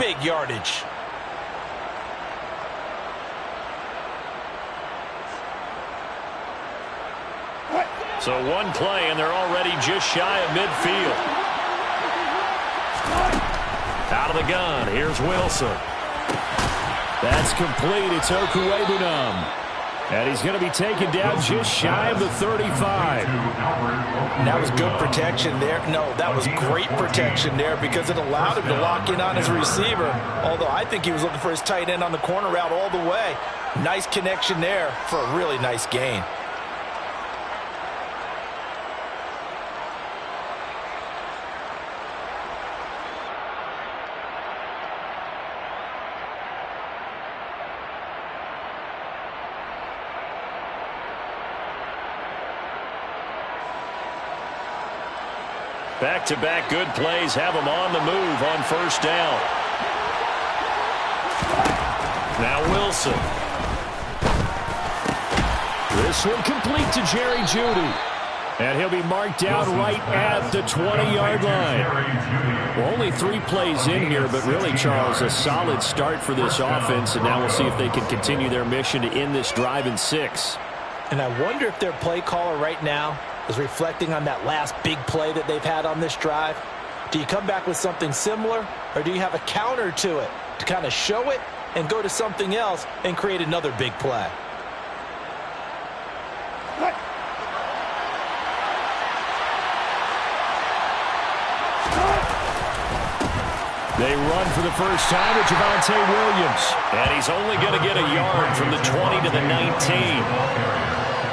big yardage. So one play, and they're already just shy of midfield. Out of the gun, here's Wilson. That's complete. It's Okuwebunam. And he's going to be taken down just shy of the 35. That was good protection there. No, that was great protection there because it allowed him to lock in on his receiver. Although I think he was looking for his tight end on the corner route all the way. Nice connection there for a really nice gain. Back-to-back good plays have them on the move on first down. Now Wilson. This one complete to Jerry Jeudy. And he'll be marked down right at the 20-yard line. Well, only 3 plays in here, but really, Charles, a solid start for this offense. And now we'll see if they can continue their mission to end this drive in 6. And I wonder if their play caller right now is reflecting on that last big play that they've had on this drive. Do you come back with something similar, or do you have a counter to it to kind of show it and go to something else and create another big play? They run for the first time with Javonte Williams. And he's only going to get a yard from the 20 to the 19.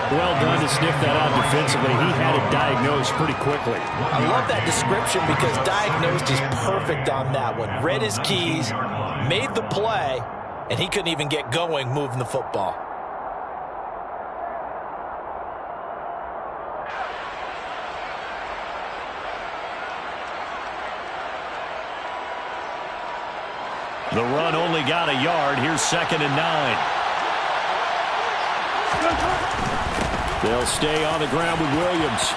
Well done to sniff that out defensively. He had it diagnosed pretty quickly. I love that description because diagnosed is perfect on that one. Read his keys, made the play, and he couldn't even get going moving the football. The run only got a yard. Here's 2nd and 9. They'll stay on the ground with Williams.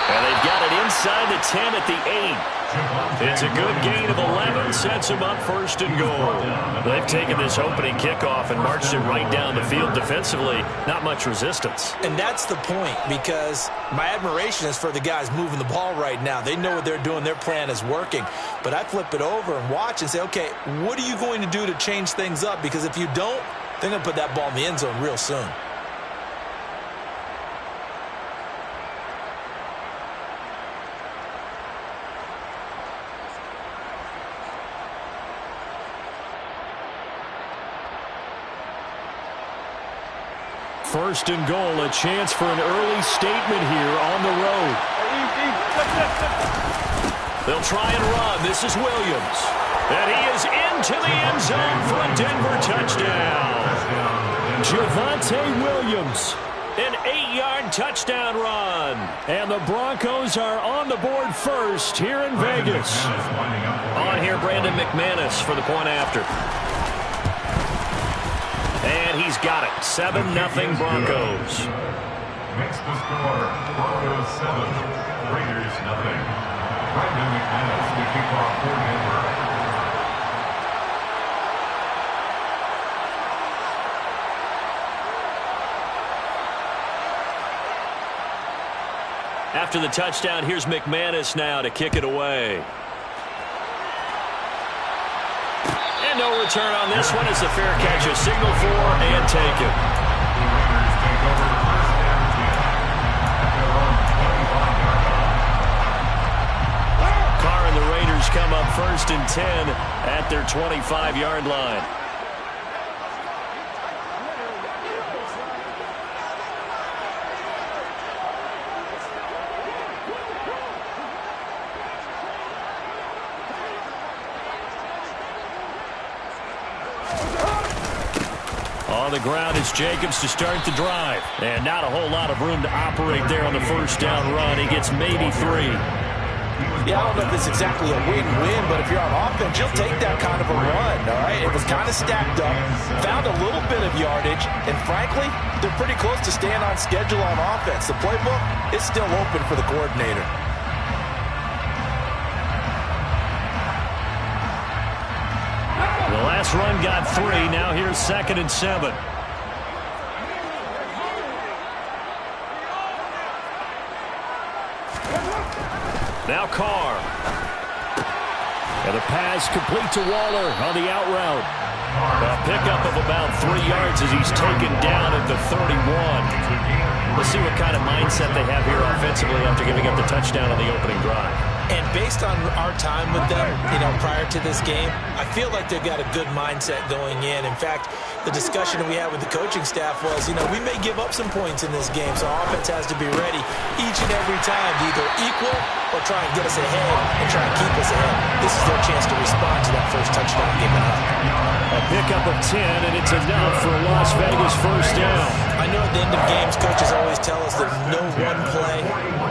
And they've got it inside the 10 at the 8. It's a good gain of 11. Sets them up 1st and goal. They've taken this opening kickoff and marched it right down the field defensively. Not much resistance. And that's the point, because my admiration is for the guys moving the ball right now. They know what they're doing. Their plan is working. But I flip it over and watch and say, okay, what are you going to do to change things up? Because if you don't, they're going to put that ball in the end zone real soon. First and goal, a chance for an early statement here on the road. They'll try and run. This is Williams. And he is into the end zone for a Denver touchdown. Javonte Williams, an 8-yard touchdown run. And the Broncos are on the board first here in Vegas. On here, Brandon McManus for the point after. And he's got it. 7-0 Broncos. Makes the score Broncos 7, Raiders 0. Brandon McManus, the kickoff coordinator. After the touchdown, here's McManus now to kick it away. And no return on this one. It's a fair catch, a signal for and taken. The Raiders take over 1st and 10 at their own 25-yard line. Carr and the Raiders come up 1st and 10 at their 25-yard line. On the ground is Jacobs to start the drive. And not a whole lot of room to operate there on the first down run. He gets maybe 3. Yeah, I don't know if it's exactly a win-win, but if you're on offense, you'll take that kind of a run, all right? It was kind of stacked up, found a little bit of yardage, and frankly, they're pretty close to staying on schedule on offense. The playbook is still open for the coordinator. First run got 3. Now here's 2nd and 7. Now Carr. And the pass complete to Waller on the out route. A pickup of about 3 yards as he's taken down at the 31. Let's see what kind of mindset they have here offensively after giving up the touchdown on the opening drive. And based on our time with them, prior to this game, I feel like they've got a good mindset going in. In fact, the discussion that we had with the coaching staff was, we may give up some points in this game, so our offense has to be ready each and every time to either equal or try and get us ahead and try and keep us ahead. This is their chance to respond to that first touchdown given up. A pickup of 10, and it's enough for a Las Vegas first down. I know at the end of games, coaches always tell us that no one play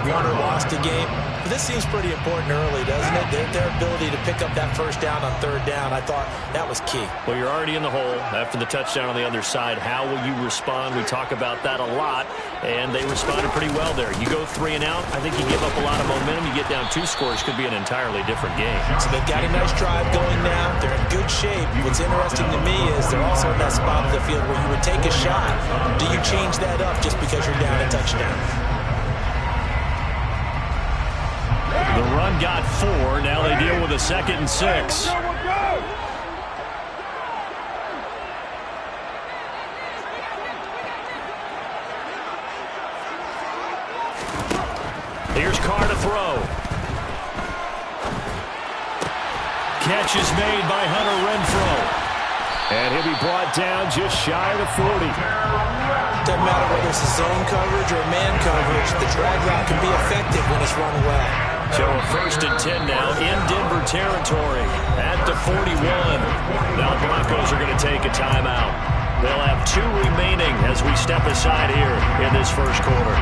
won or lost a game. But this seems pretty important early, doesn't it? Their ability to pick up that first down on 3rd down, I thought that was key. Well, you're already in the hole after the touchdown on the other side. How will you respond? We talk about that a lot, and they responded pretty well there. You go 3 and out, I think you give up a lot of momentum. You get down 2 scores, could be an entirely different game. So they've got a nice drive going now. They're in good shape. What's interesting to me is they're also in that spot of the field where you would take a shot. Do you change that up just because you're down a touchdown? The run got 4. Now they deal with a 2nd and 6. Here's Carr to throw. Catch is made by Hunter Renfrow. And he'll be brought down just shy of the 40. Doesn't matter whether it's a zone coverage or man coverage, the drag route can be effective when it's run well. So a 1st and 10 now in Denver territory at the 41. Now the Broncos are going to take a timeout. They'll have 2 remaining as we step aside here in this first quarter.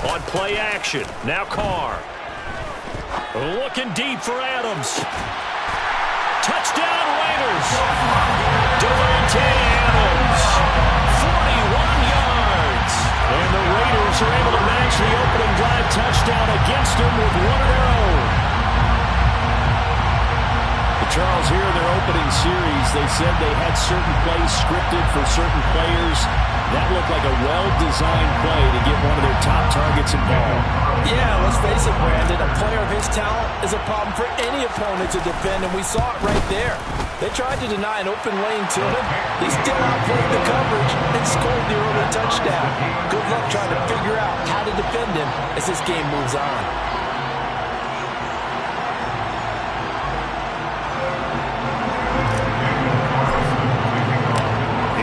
On play action, now Carr. Looking deep for Adams. Touchdown Raiders. Davante Adams, 41 yards. And the Raiders are able to match the opening drive touchdown against them with 1 of their own. Charles, here in their opening series, they said they had certain plays scripted for certain players. That looked like a well-designed play to get one of their top targets involved. Yeah, let's face it, Brandon. A player of his talent is a problem for any opponent to defend, and we saw it right there. They tried to deny an open lane to him. He still outplayed the coverage and scored the early touchdown. Good luck trying to figure out how to defend him as this game moves on.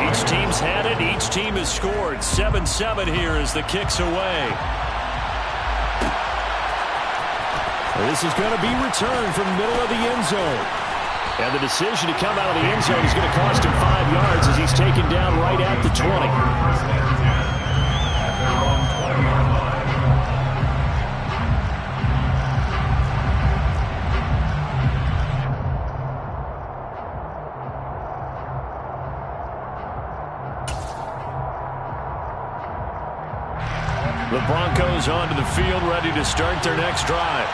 Each team's had it. Each team has scored. 7-7 here as the kick's away. This is going to be returned from the middle of the end zone. And the decision to come out of the end zone is going to cost him 5 yards as he's taken down right at the 20. The Broncos onto the field, ready to start their next drive.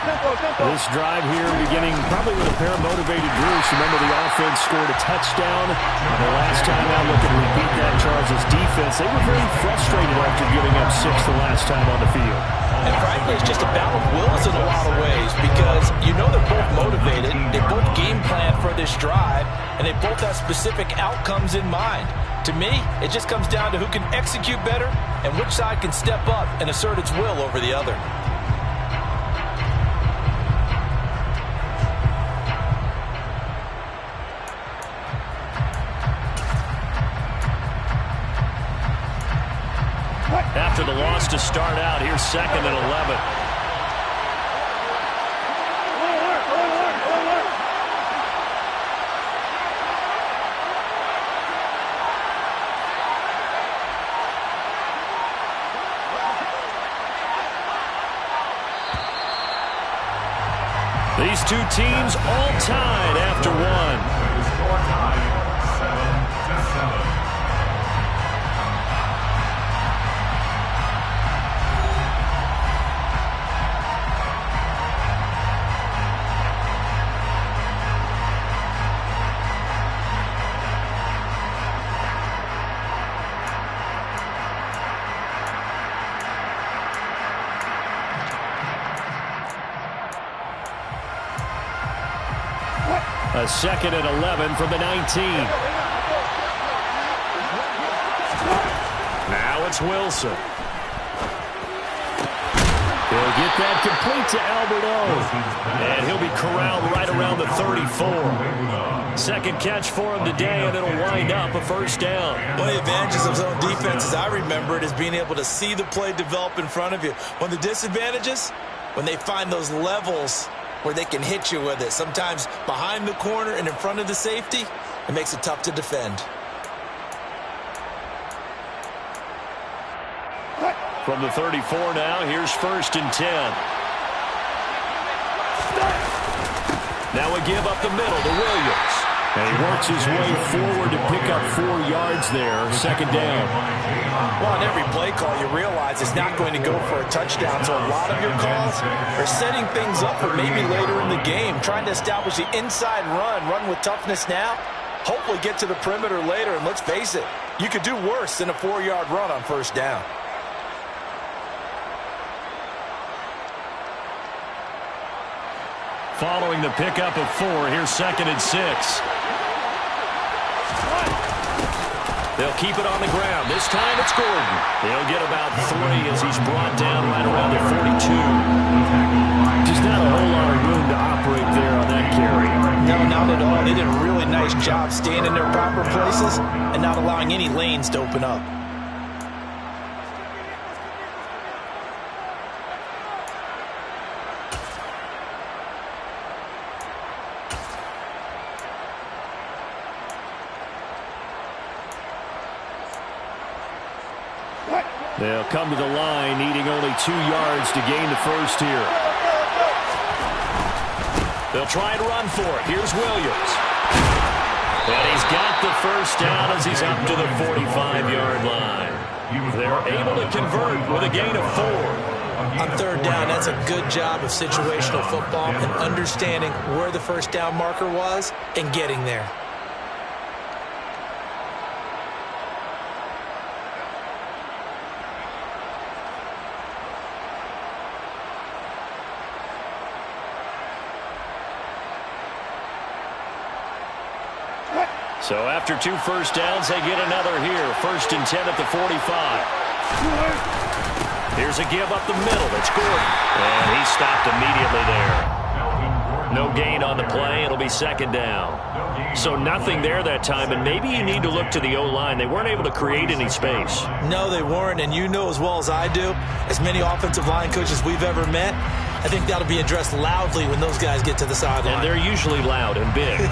This drive here beginning probably with a pair of motivated Bruce. Remember, the offense scored a touchdown. The last time out, looking to repeat that, Charles' defense, they were very frustrated after giving up 6 the last time on the field. And frankly, it's just a battle of wills in a lot of ways because they're both motivated. They both game plan for this drive, and they both have specific outcomes in mind. To me, it just comes down to who can execute better and which side can step up and assert its will over the other. After the loss to start out, here's 2nd and 11. These two teams all tied after 1. A 2nd and 11 from the 19. Now it's Wilson. He'll get that complete to Alberto. And he'll be corralled right around the 34. Second catch for him today, and it'll wind up a first down. One of the advantages of zone defense, as I remember it, is being able to see the play develop in front of you. One of the disadvantages, when they find those levels where they can hit you with it, sometimes behind the corner and in front of the safety, it makes it tough to defend. From the 34 now, here's 1st and 10. Now a give up the middle to Williams. And he works his way forward to pick up 4 yards there, 2nd down. Well, on every play call, you realize it's not going to go for a touchdown, so a lot of your calls are setting things up for maybe later in the game, trying to establish the inside run with toughness now, hopefully get to the perimeter later, and let's face it, you could do worse than a 4-yard run on 1st down. Following the pickup of 4, here's 2nd and 6. They'll keep it on the ground. This time it's Gordon. He'll get about 3 as he's brought down right around the 42. Just not a whole lot of room to operate there on that carry. No, not at all. They did a really nice job staying in their proper places and not allowing any lanes to open up. They'll come to the line, needing only 2 yards to gain the first here. They'll try and run for it. Here's Williams. And he's got the first down as he's up to the 45-yard line. They're able to convert with a gain of 4. On 3rd down, that's a good job of situational football and understanding where the first down marker was and getting there. So after 2 first downs, they get another here. 1st and 10 at the 45. Here's a give up the middle. It's Gordon. And he stopped immediately there. No gain on the play. It'll be 2nd down. So nothing there that time, and maybe you need to look to the O-line. They weren't able to create any space. No, they weren't, and you know as well as I do, as many offensive line coaches we've ever met, I think that'll be addressed loudly when those guys get to the sideline. And they're usually loud and big.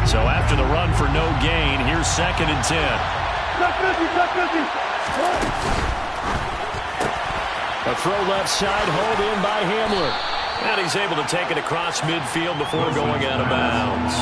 So after the run for no gain, here's 2nd and 10. A throw left side, hauled in by Hamler. And he's able to take it across midfield before going out of bounds.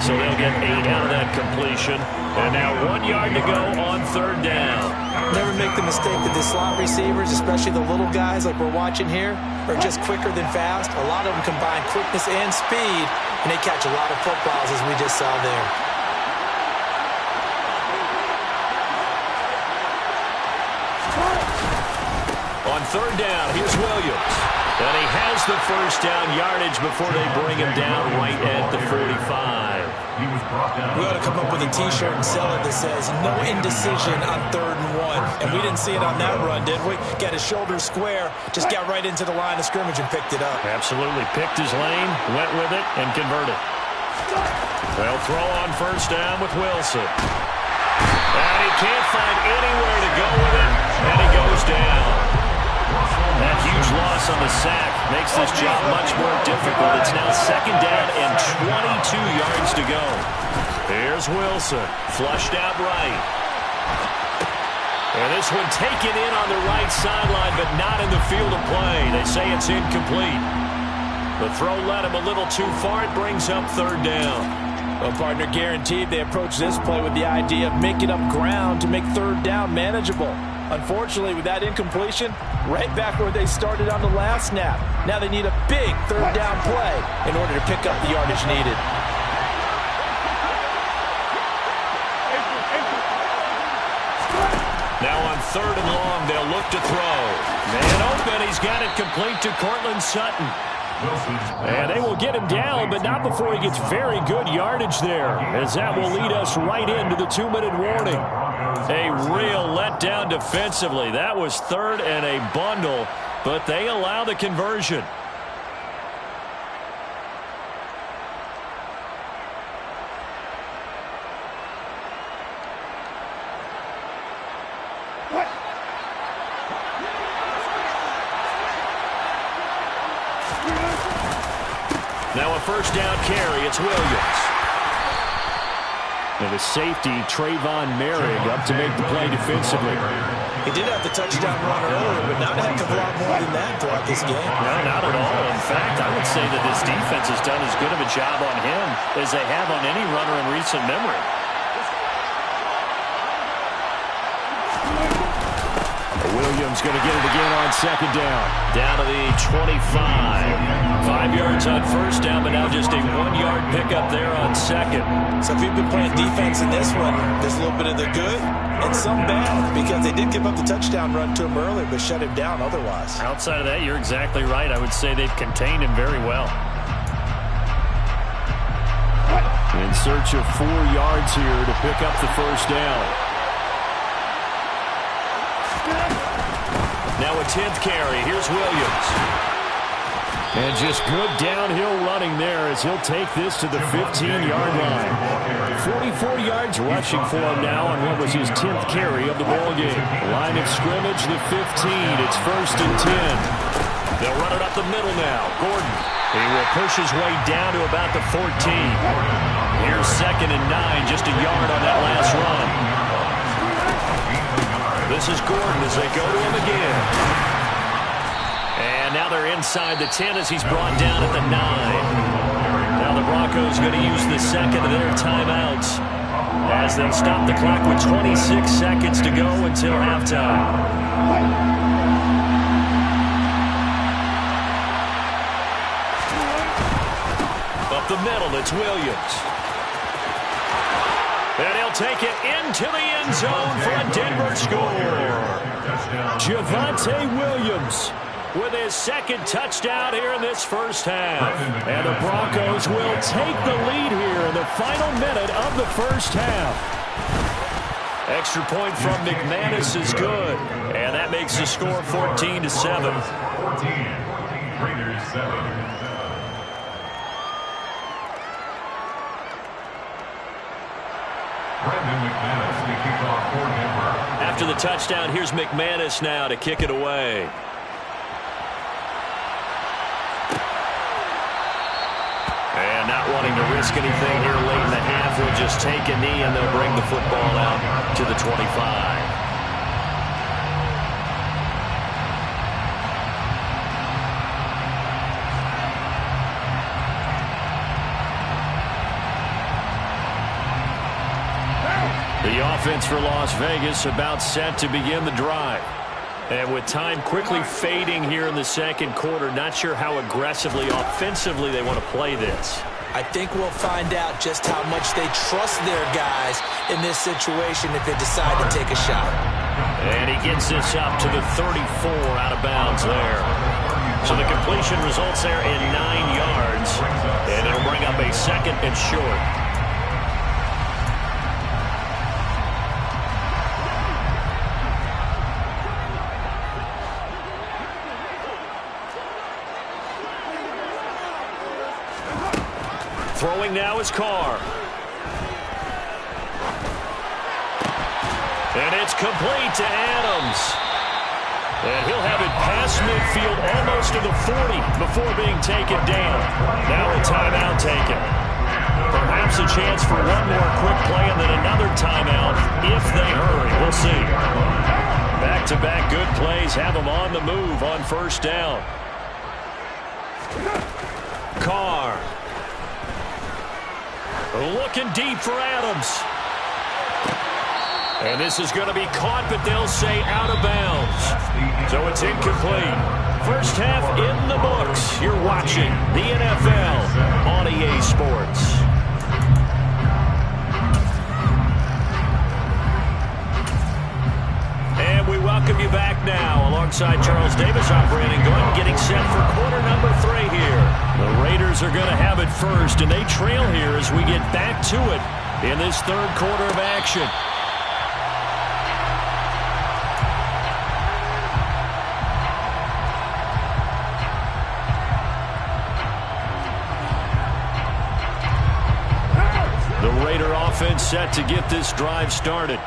So they'll get 8 out of that completion. And now 1 yard to go on 3rd down. Never make the mistake that the slot receivers, especially the little guys like we're watching here, are just quicker than fast. A lot of them combine quickness and speed, and they catch a lot of footballs, as we just saw there. On 3rd down, here's Williams. And he has the first down yardage before they bring him down right at the 45. We ought to come up with a T-shirt and sell it that says, no indecision on 3rd and 1. And we didn't see it on that run, did we? Got his shoulders square, just got right into the line of scrimmage and picked it up. Absolutely. Picked his lane, went with it, and converted. They'll throw on 1st down with Wilson. And he can't find anywhere to go with it, and he goes down. That huge loss on the sack makes this job much more difficult. It's now 2nd down and 22 yards to go. Here's Wilson, flushed out right. And this one taken in on the right sideline, but not in the field of play. They say it's incomplete. The throw led him a little too far. It brings up 3rd down. Well, partner, guaranteed they approach this play with the idea of making up ground to make 3rd down manageable. Unfortunately, with that incompletion, right back where they started on the last snap. Now they need a big 3rd down play in order to pick up the yardage needed. Now on 3rd and long, they'll look to throw. Man open. He's got it complete to Cortland Sutton. And they will get him down, but not before he gets very good yardage there, as that will lead us right into the 2-minute warning. A real letdown defensively. That was third and a bundle, but they allow the conversion. Now a first down carry. It's Williams. And the safety, Trayvon Merrick, up to make the play defensively. He did have the touchdown run earlier, but not a heck of a lot more than that throughout this game. No, not at all. In fact, I would say that this defense has done as good of a job on him as they have on any runner in recent memory. Williams going to get it again on second down. Down to the 25. 5 yards on first down, but now just a 1-yard pickup there on second. So if you've been playing defense in this one, there's a little bit of the good and some bad, because they did give up the touchdown run to him earlier, but shut him down otherwise. Outside of that, you're exactly right. I would say they've contained him very well. In search of 4 yards here to pick up the first down. Now a 10th carry. Here's Williams. And just good downhill running there as he'll take this to the 15-yard line. 44 yards rushing for him now on what was his 10th carry of the ballgame. Line of scrimmage, the 15. It's 1st and 10. They'll run it up the middle now. Gordon. He will push his way down to about the 14. Here's 2nd and 9. Just a yard on that last run. This is Gordon as they go to him again. And now they're inside the 10 as he's brought down at the 9. Now the Broncos going to use the second of their timeouts as they'll stop the clock with 26 seconds to go until halftime. Up the middle, it's Williams. And he'll take it into the end zone for a Denver score. Javonte Williams with his 2nd touchdown here in this first half. And the Broncos will take the lead here in the final minute of the first half. Extra point from McManus is good. And that makes the score 14-7. 14. Raiders 7. After the touchdown, here's McManus now to kick it away. And not wanting to risk anything here late in the half, he'll just take a knee and they'll bring the football out to the 25. The offense for Las Vegas about set to begin the drive. And with time quickly fading here in the second quarter, not sure how aggressively, offensively they want to play this. I think we'll find out just how much they trust their guys in this situation if they decide to take a shot. And he gets this up to the 34 out of bounds there. So the completion results there in 9 yards. And it'll bring up a 2nd and short. Throwing now is Carr. And it's complete to Adams. And he'll have it past midfield almost to the 40 before being taken down. Now a timeout taken. Perhaps a chance for one more quick play and then another timeout if they hurry. We'll see. Back-to-back good plays have them on the move on first down. Carr. Looking deep for Adams. And this is going to be caught, but they'll say out of bounds. So it's incomplete. First half in the books. You're watching the NFL on EA Sports. And And we welcome you back now. Alongside Charles Davis, I'm Brandon Gunn, getting set for quarter number 3 here. The Raiders are going to have it first, and they trail here as we get back to it in this third quarter of action. The Raider offense set to get this drive started.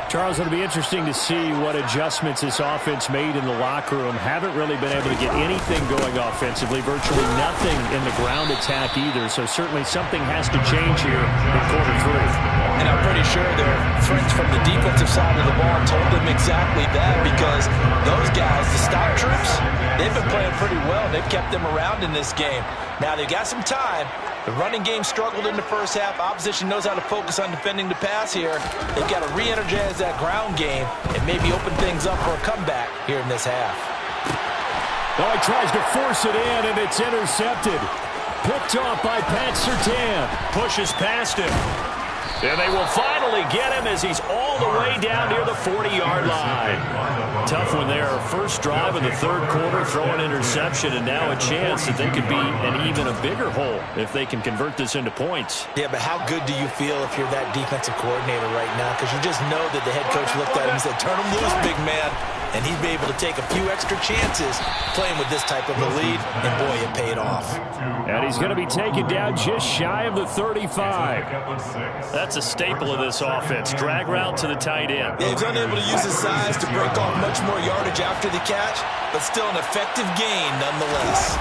Charles, it'll be interesting to see what adjustments this offense made in the locker room. Haven't really been able to get anything going offensively, virtually nothing in the ground attack either, so certainly something has to change here in quarter 3. And I'm pretty sure their friends from the defensive side of the ball told them exactly that, because those guys, the stop troops, they've been playing pretty well. They've kept them around in this game. Now they've got some time. The running game struggled in the first half. Opposition knows how to focus on defending the pass here. They've got to re-energize that ground game and maybe open things up for a comeback here in this half. Oh, he tries to force it in, and it's intercepted. Picked off by Pat Surtain. Pushes past him. And they will finally get him as he's all the way down near the 40-yard line. Tough one there. First drive of the third quarter, throw an interception, and now a chance that they could be an even a bigger hole if they can convert this into points. Yeah, but how good do you feel if you're that defensive coordinator right now? Because you just know that the head coach looked at him and said, turn him loose, big man. And he'd be able to take a few extra chances playing with this type of a lead, and boy, it paid off. And he's going to be taken down just shy of the 35. That's a staple of this offense. Drag route to the tight end. Yeah, he's unable to use his size to break off much more yardage after the catch, but still an effective gain nonetheless.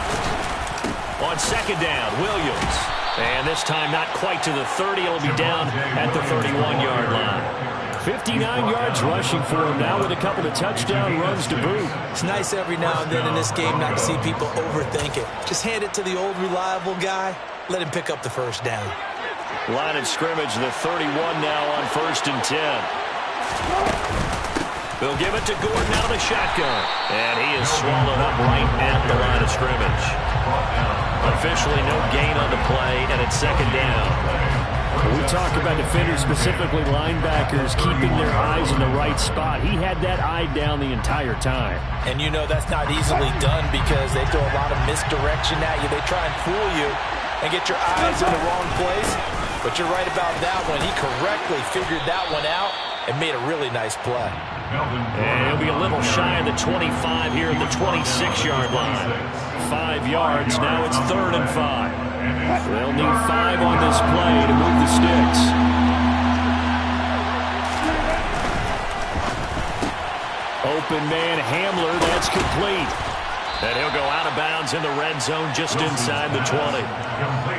On second down, Williams. And this time not quite to the 30. It'll be down at the 31-yard line. 59 yards rushing for him now with a couple of touchdown runs to boot. It's nice every now and then in this game not to see people overthink it. Just hand it to the old reliable guy. Let him pick up the first down. Line of scrimmage, the 31 now on 1st and 10. They'll give it to Gordon out of the shotgun. And he is swallowed up right at the line of scrimmage. Officially no gain on the play, and it's second down. We talk about defenders, specifically linebackers, keeping their eyes in the right spot. He had that eye down the entire time. And you know that's not easily done because they throw a lot of misdirection at you. They try and fool you and get your eyes in the wrong place. But you're right about that one. He correctly figured that one out and made a really nice play. And he'll be a little shy of the 25 here at the 26-yard line. 5 yards. Now it's 3rd and 5. They'll need 5 on this play to move the sticks. Open man Hamler, that's complete. And he'll go out of bounds in the red zone just inside the 20.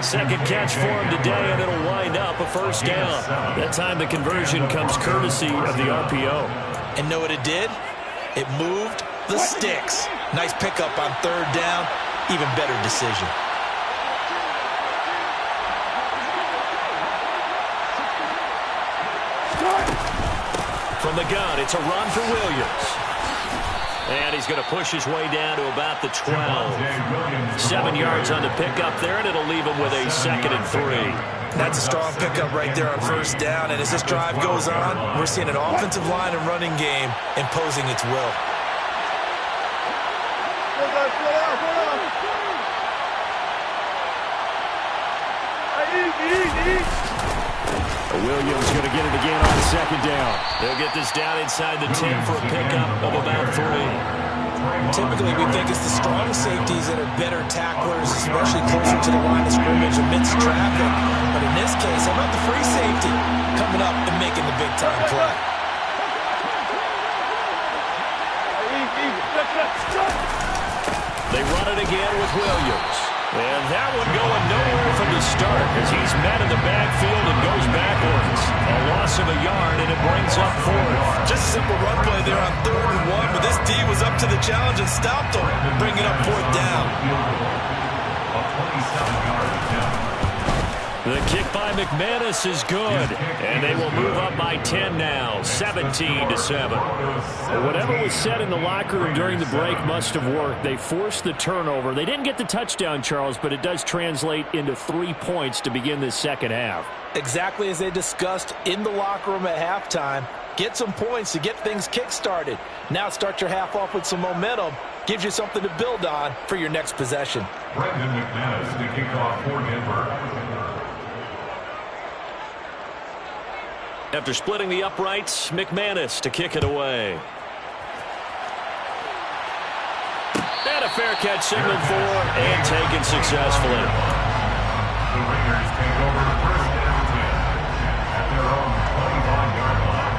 Second catch for him today, and it'll wind up a first down. That time the conversion comes courtesy of the RPO. And know what it did? It moved the sticks. Nice pickup on 3rd down. Even better decision. From the gun, it's a run for Williams. And he's going to push his way down to about the 12. 7 yards on the pickup there, and it'll leave him with a 2nd and 3. That's a strong pickup right there on 1st down. And as this drive goes on, we're seeing an offensive line and running game imposing its will. Williams going to get it again on 2nd down. They'll get this down inside the 10 for a pickup of about 3. Typically, we think it's the strong safeties that are better tacklers, especially closer to the line of scrimmage amidst traffic. But in this case, how about the free safety coming up and making the big-time play? They run it again with Williams. And that one going nowhere from the start as he's met in the backfield and goes backwards. A loss of a yard, and it brings up 4th. Just a simple run play there on 3rd and 1, but this D was up to the challenge and stopped him, bringing up 4th down. A 27-yard attempt. The kick by McManus is good, and they will move up by 10 now, 17-7. Whatever was said in the locker room during the break must have worked. They forced the turnover. They didn't get the touchdown, Charles, but it does translate into 3 points to begin this second half. Exactly as they discussed in the locker room at halftime. Get some points to get things kick-started. Now start your half off with some momentum. Gives you something to build on for your next possession. Brendan McManus to kick off for Denver. After splitting the uprights, McManus to kick it away. And a fair catch signaled for and taken successfully. The Raiders take over first and 10 at their own 25-yard line.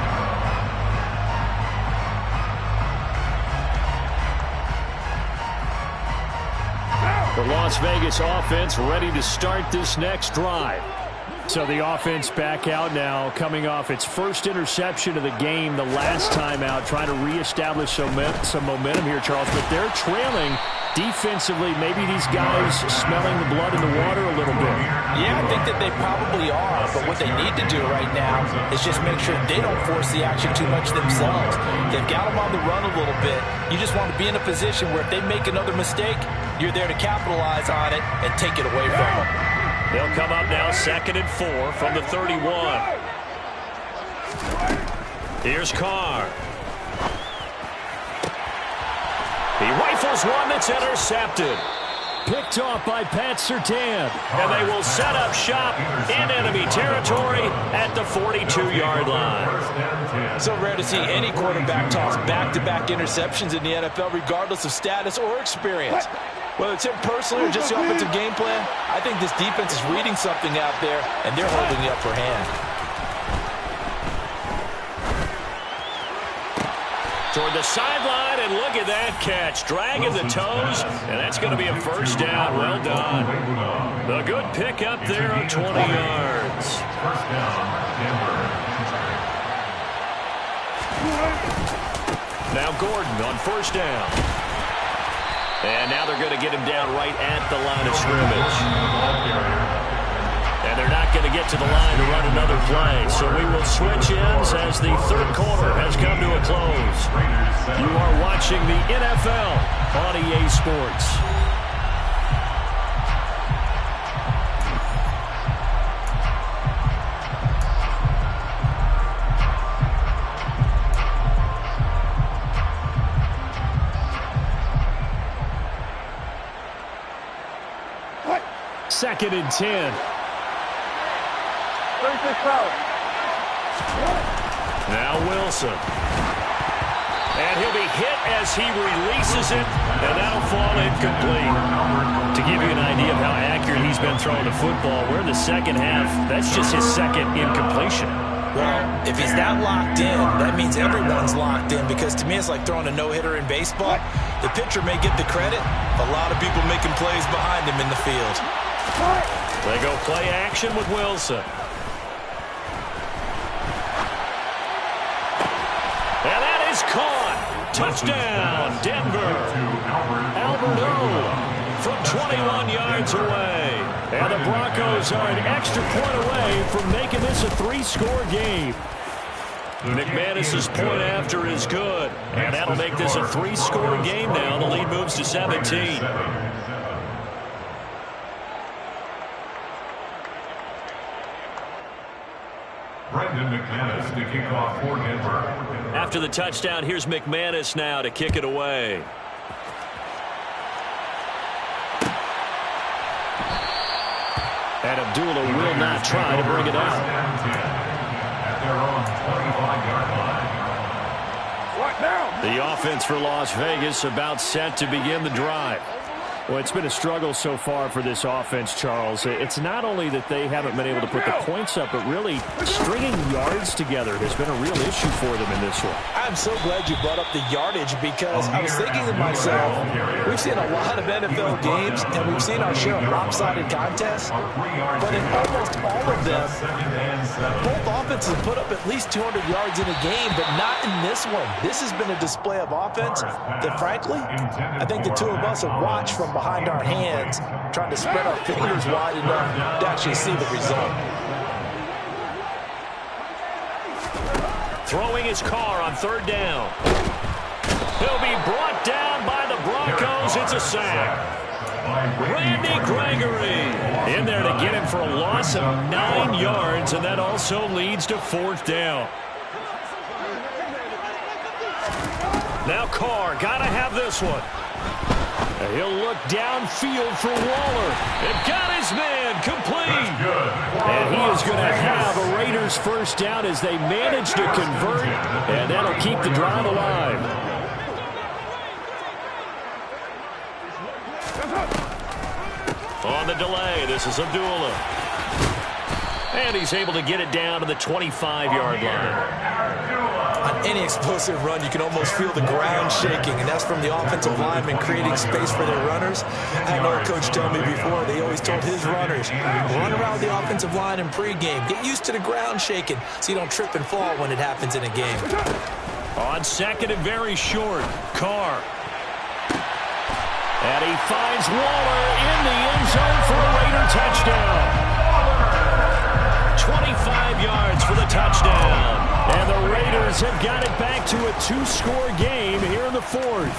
The Las Vegas offense ready to start this next drive. So the offense back out now, coming off its first interception of the game the last time out, trying to reestablish some momentum here, Charles. But they're trailing defensively. Maybe these guys smelling the blood in the water a little bit. Yeah, I think that they probably are. But what they need to do right now is just make sure they don't force the action too much themselves. They've got them on the run a little bit. You just want to be in a position where if they make another mistake, you're there to capitalize on it and take it away from them. They'll come up now 2nd and 4 from the 31. Here's Carr. He rifles one that's intercepted. Picked off by Pat Surtain. And they will set up shop in enemy territory at the 42-yard line. So rare to see any quarterback toss back-to-back interceptions in the NFL, regardless of status or experience. Whether it's him personally or just the offensive game plan, I think this defense is reading something out there, and they're holding the upper hand. Toward the sideline, and look at that catch. Dragging the toes, and that's going to be a first down. Well done. The good pick up there on 20 yards. First down, Denver. Now Gordon on first down. And now they're going to get him down right at the line of scrimmage. And they're not going to get to the line to run another play. So we will switch ends as the third quarter has come to a close. You are watching the NFL on EA Sports. Second and 10. Now Wilson. And he'll be hit as he releases it, and that'll fall incomplete. To give you an idea of how accurate he's been throwing the football, we're in the second half. That's just his second incompletion. Well, if he's that locked in, that means everyone's locked in, because to me it's like throwing a no-hitter in baseball. The pitcher may get the credit, a lot of people making plays behind him in the field. They go play action with Wilson. And that is caught. Touchdown, Denver. Alberto from 21 yards away. And the Broncos are an extra point away from making this a 3-score game. McManus's point after is good. And that'll make this a 3-score game now. The lead moves to 17. Brendan McManus to kick off for Denver. After the touchdown, here's McManus now to kick it away. And Abdullah will not try to bring it out. At their own 25-yard line. What now? The offense for Las Vegas about set to begin the drive. Well, it's been a struggle so far for this offense, Charles. It's not only that they haven't been able to put the points up, but really stringing yards together has been a real issue for them in this one. I'm so glad you brought up the yardage, because I was thinking to myself, we've seen a lot of NFL games, and we've seen our share of lopsided contests, but in almost all of them, both offenses put up at least 200 yards in a game, but not in this one. This has been a display of offense that, frankly, I think the two of us have watched from behind our hands, trying to spread our fingers wide enough to actually see the result. Throwing his car on third down. He'll be brought down by the Broncos. It's a sack. Randy Gregory in there to get him for a loss of 9 yards, and that also leads to fourth down. Now Carr, gotta have this one. He'll look downfield for Waller. And got his man complete. And he is going to have a Raiders first down as they manage to convert. And that'll keep the drive alive. On the delay, this is Abdullah. And he's able to get it down to the 25-yard line. On any explosive run, you can almost feel the ground shaking, and that's from the offensive linemen creating space for their runners. I had an old coach tell me before, they always told his runners, run around the offensive line in pregame. Get used to the ground shaking so you don't trip and fall when it happens in a game. On second and very short, Carr. And he finds Waller in the end zone for a Raider touchdown. 25 yards for the touchdown. And the Raiders have got it back to a two-score game here in the fourth.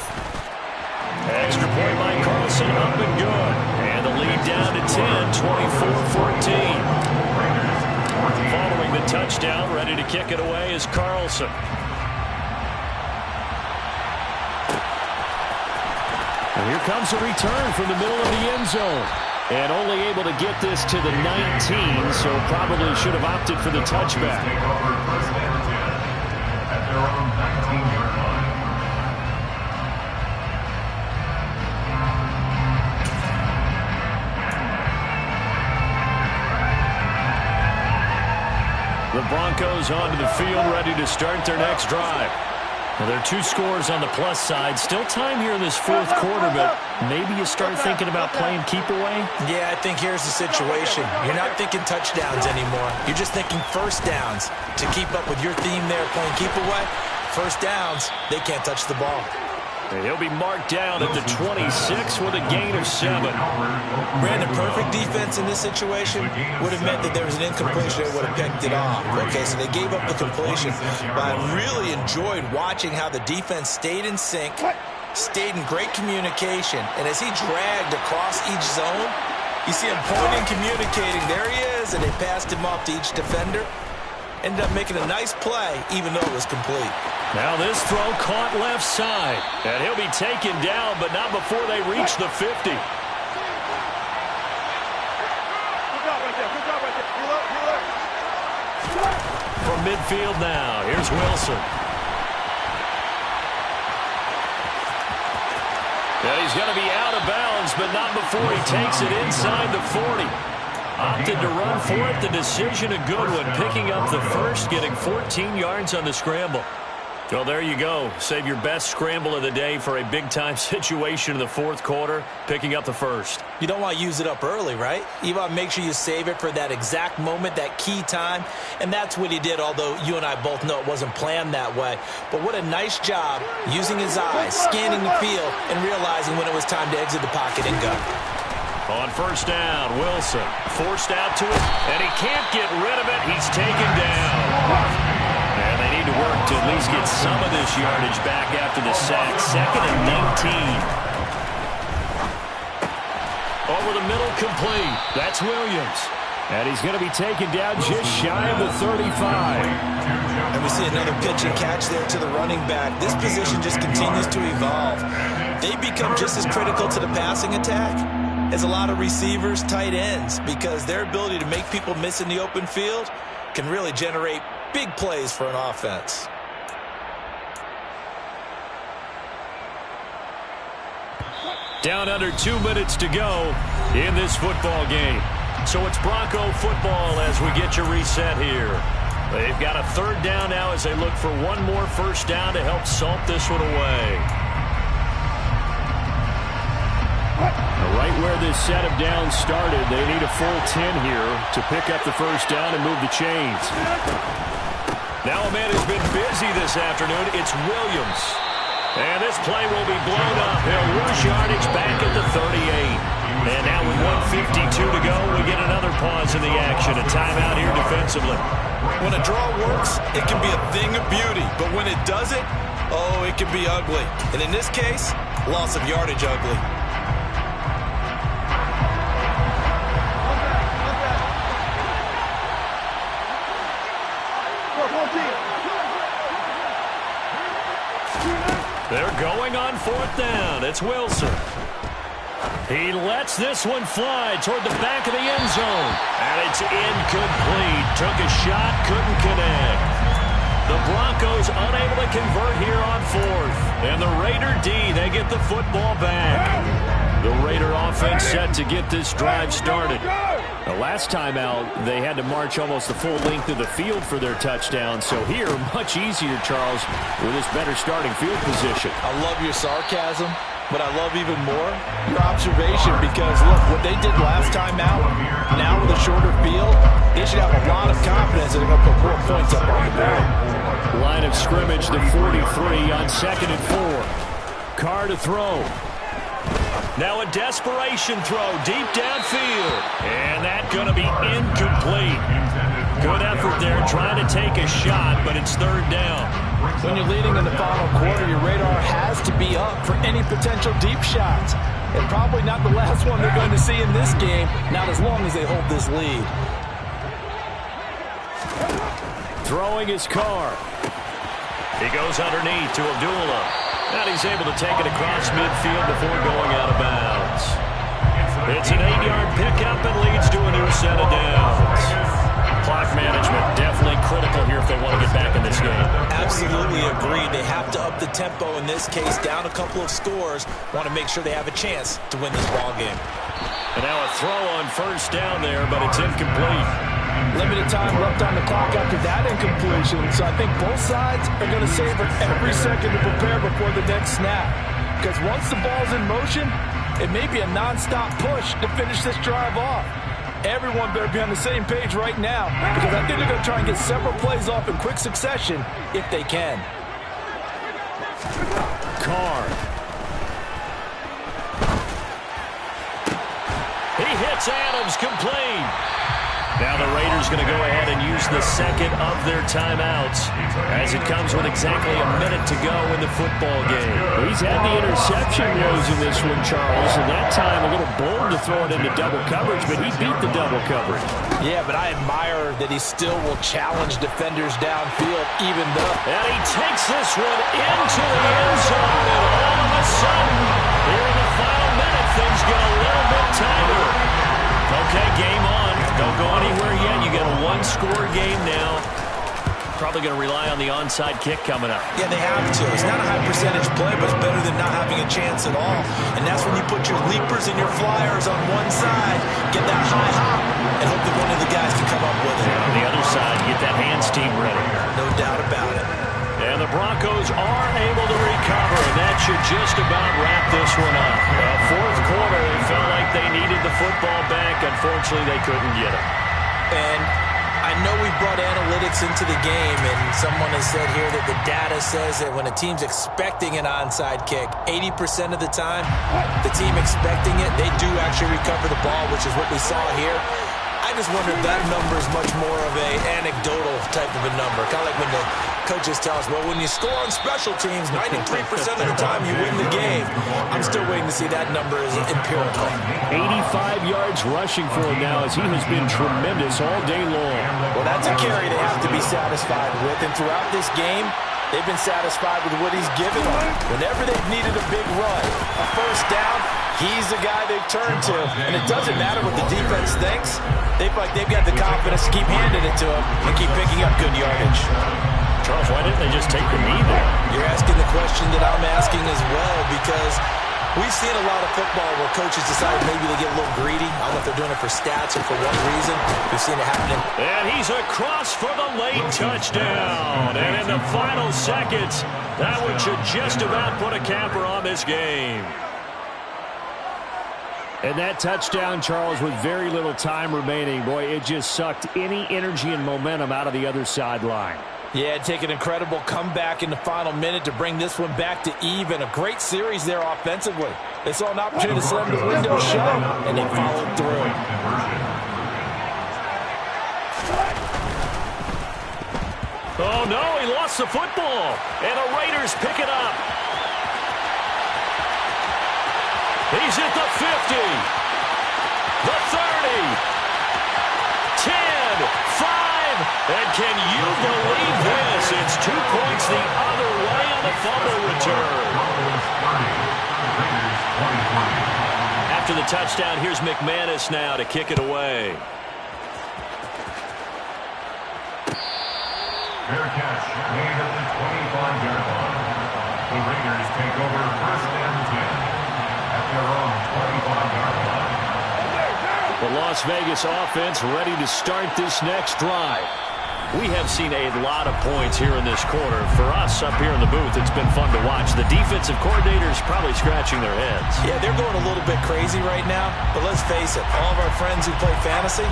Extra point by Carlson, up and good. And the lead down to 10, 24-14. Following the touchdown, ready to kick it away is Carlson. And here comes a return from the middle of the end zone. And only able to get this to the 19, so probably should have opted for the touchback. At their own 19-yard line. The Broncos onto the field, ready to start their next drive. Well, there are two scores on the plus side. Still time here in this fourth quarter, but maybe you start thinking about playing keep away? Yeah, I think here's the situation. You're not thinking touchdowns anymore. You're just thinking first downs. To keep up with your theme there, playing keep away, first downs, they can't touch the ball. And he'll be marked down at the 26 with a gain of 7. Brandon, perfect defense in this situation would have meant that there was an incompletion that would have picked it off. Okay, so they gave up the completion. But I really enjoyed watching how the defense stayed in sync, stayed in great communication. And as he dragged across each zone, you see him pointing, communicating. There he is, and they passed him off to each defender. Ended up making a nice play, even though it was complete. Now this throw caught left side. And he'll be taken down, but not before they reach the 50. Good job right there. Good job right there. From midfield now, here's Wilson. And he's going to be out of bounds, but not before he takes it inside the 40. Opted to run for it. The decision a good one. Picking up the first, getting 14 yards on the scramble. Well, there you go. Save your best scramble of the day for a big-time situation in the fourth quarter, picking up the first. You don't want to use it up early, right? You want to make sure you save it for that exact moment, that key time. And that's what he did, although you and I both know it wasn't planned that way. But what a nice job using his eyes, scanning the field, and realizing when it was time to exit the pocket and go. On first down, Wilson forced out to it, and he can't get rid of it. He's taken down. And they need to work to at least get some of this yardage back after the sack. 2nd and 19. Over the middle, complete. That's Williams. And he's going to be taken down just shy of the 35. And we see another pitch and catch there to the running back. This position just continues to evolve. They become just as critical to the passing attack as a lot of receivers, tight ends, because their ability to make people miss in the open field can really generate big plays for an offense. Down under 2 minutes to go in this football game. So it's Bronco football as we get you reset here. They've got a third down now as they look for one more first down to help salt this one away. Right where this set of downs started, they need a full 10 here to pick up the first down and move the chains. Now a man who's been busy this afternoon, it's Williams. And this play will be blown up. He'll lose yardage back at the 38. And now with 1:52 to go, we get another pause in the action. A timeout here defensively. When a draw works, it can be a thing of beauty. But when it doesn't, oh, it can be ugly. And in this case, loss of yardage ugly. They're going on 4th down. It's Wilson. He lets this one fly toward the back of the end zone. And it's incomplete. Took a shot, couldn't connect. The Broncos unable to convert here on 4th. And the Raider D, they get the football back. The Raider offense set to get this drive started. The last time out, they had to march almost the full length of the field for their touchdown. So here, much easier, Charles, with this better starting field position. I love your sarcasm, but I love even more your observation because, look, what they did last time out, now with a shorter field, they should have a lot of confidence that they're going to put more points up on the board. Line of scrimmage, the 43 on 2nd and 4. Carr to throw. Now a desperation throw deep downfield. And that's going to be incomplete. Good effort there trying to take a shot, but it's 3rd down. When you're leading in the final quarter, your radar has to be up for any potential deep shots. And probably not the last one they're going to see in this game, not as long as they hold this lead. Throwing his Carr. He goes underneath to Abdullah. And he's able to take it across midfield before going out of bounds. It's an 8-yard pickup and leads to a new set of downs. Clock management definitely critical here if they want to get back in this game. Absolutely agreed. They have to up the tempo in this case, down a couple of scores. Want to make sure they have a chance to win this ball game. And now a throw on 1st down there, but it's incomplete. Limited time left on the clock after that incompletion, so I think both sides are going to savor every second to prepare before the next snap. Because once the ball's in motion, it may be a non-stop push to finish this drive off. Everyone better be on the same page right now, because I think they're going to try and get several plays off in quick succession if they can. Carr. He hits Adams, complete. Now the Raiders going to go ahead and use the second of their timeouts as it comes with exactly a minute to go in the football game. He's had the interception throws in this one, Charles, and that time a little bold to throw it into double coverage, but he beat the double coverage. Yeah, but I admire that he still will challenge defenders downfield even though. And he takes this one into the end zone, and all of a sudden, here in the final minute, things get a little bit tighter. Okay, game on. Don't go anywhere yet. You got a one-score game now. Probably going to rely on the onside kick coming up. Yeah, they have to. It's not a high percentage play, but it's better than not having a chance at all. And that's when you put your leapers and your flyers on one side, get that high hop, and hope that one of the guys can come up with it. On the other side, get that hands team ready. No doubt about it. And the Broncos are able to recover, and that should just about wrap this one up. Fourth quarter, it felt like they needed the football back. Unfortunately, they couldn't get it. And I know we brought analytics into the game, and someone has said here that the data says that when a team's expecting an onside kick, 80% of the time, the team expecting it, they do actually recover the ball, which is what we saw here. I just wonder if that number is much more of an anecdotal type of a number. Kind of like when the coaches tell us, well, when you score on special teams, 93% of the time you win the game. I'm still waiting to see that number as empirical. 85 yards rushing for him now as he has been tremendous all day long. Well, that's a carry they have to be satisfied with. And throughout this game, they've been satisfied with what he's given them. Whenever they've needed a big run, a first down, he's the guy they've turned to. And it doesn't matter what the defense thinks. They've got the confidence to keep handing it to him and keep picking up good yardage. Charles, why didn't they just take the knee there? You're asking the question that I'm asking as well, because we've seen a lot of football where coaches decide maybe they get a little greedy. I don't know if they're doing it for stats or for one reason. We've seen it happening. And he's across for the late touchdown. And in the final seconds, that one should just about put a capper on this game. And that touchdown, Charles, with very little time remaining, boy, it just sucked any energy and momentum out of the other sideline. Yeah, take an incredible comeback in the final minute to bring this one back to even. A great series there offensively. They saw an opportunity to slam the window shut, and they followed through. Oh, no, he lost the football. And the Raiders pick it up. He's at the 50, the 30, 10, 5, and can you believe this? It's 2 points the other way on the fumble return. after the touchdown. Here's McManus now to kick it away. Fair catch made at the 25-yard line. The Raiders take over first and 10 at their own 25-yard line. The Las Vegas offense ready to start this next drive. We have seen a lot of points here in this quarter. For us up here in the booth, it's been fun to watch. The defensive coordinators probably scratching their heads. Yeah, they're going a little bit crazy right now, but let's face it, all of our friends who play fantasy,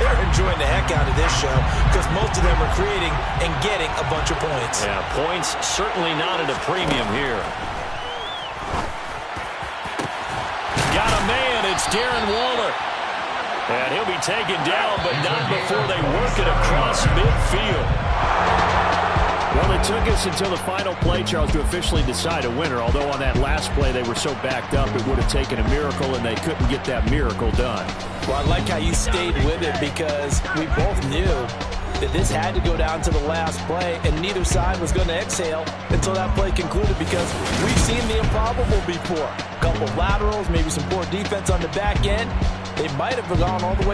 they're enjoying the heck out of this show because most of them are creating and getting a bunch of points. Yeah, points certainly not at a premium here. Got a man, it's Darren Waller. And he'll be taken down, but not before they work it across midfield. Well, it took us until the final play, Charles, to officially decide a winner. Although on that last play they were so backed up, it would have taken a miracle, and they couldn't get that miracle done. Well, I like how you stayed with it because we both knew that this had to go down to the last play, and neither side was going to exhale until that play concluded because we've seen the improbable before. A couple of laterals, maybe some poor defense on the back end. They might have gone all the way